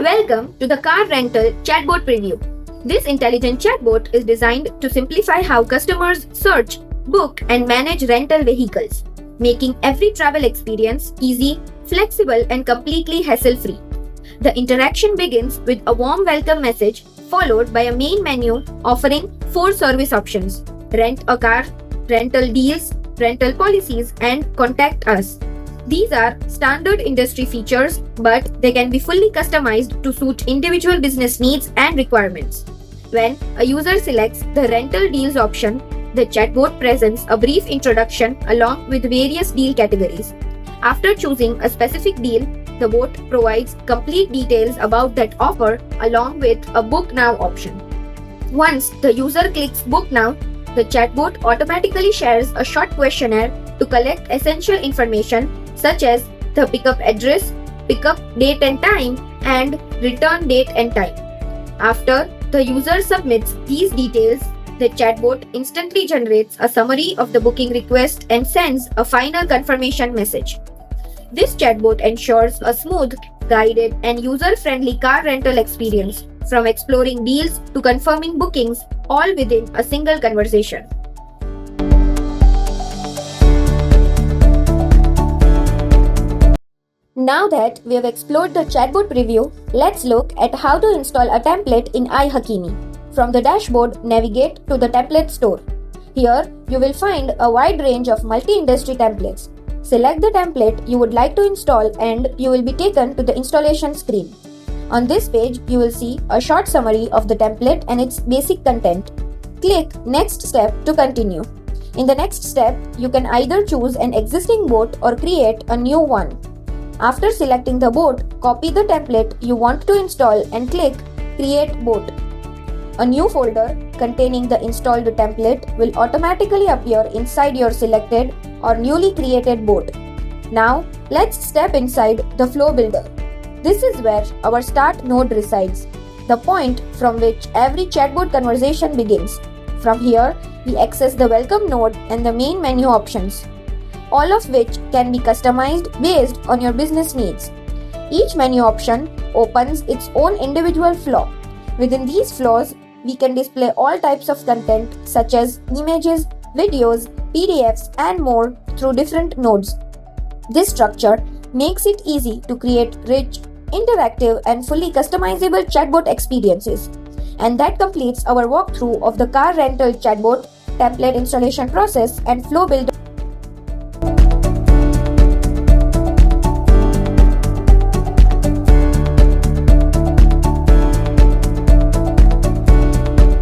Welcome to the Car Rental Chatbot preview. This intelligent chatbot is designed to simplify how customers search, book, and manage rental vehicles, making every travel experience easy, flexible, and completely hassle-free. The interaction begins with a warm welcome message followed by a main menu offering 4 service options: rent a car, rental deals, rental policies, and contact us. These are standard industry features, but they can be fully customized to suit individual business needs and requirements. When a user selects the rental deals option, the chatbot presents a brief introduction along with various deal categories. After choosing a specific deal, the bot provides complete details about that offer along with a Book Now option. Once the user clicks Book Now, the chatbot automatically shares a short questionnaire to collect essential information such as the pickup address, pickup date and time, and return date and time. After the user submits these details, the chatbot instantly generates a summary of the booking request and sends a final confirmation message. This chatbot ensures a smooth, guided, and user-friendly car rental experience, from exploring deals to confirming bookings, all within a single conversation. Now that we have explored the chatbot preview, let's look at how to install a template in ihakimi. From the dashboard, navigate to the template store. Here, you will find a wide range of multi-industry templates. Select the template you would like to install and you will be taken to the installation screen. On this page, you will see a short summary of the template and its basic content. Click Next Step to continue. In the next step, you can either choose an existing bot or create a new one. After selecting the bot, copy the template you want to install and click Create Bot. A new folder containing the installed template will automatically appear inside your selected or newly created bot. Now, let's step inside the Flow Builder. This is where our Start node resides, the point from which every chatbot conversation begins. From here, we access the Welcome node and the main menu options, all of which can be customized based on your business needs. Each menu option opens its own individual flow. Within these flows, we can display all types of content such as images, videos, PDFs, and more through different nodes. This structure makes it easy to create rich, interactive, and fully customizable chatbot experiences. And that completes our walkthrough of the Car Rental Chatbot, template installation process, and Flow Builder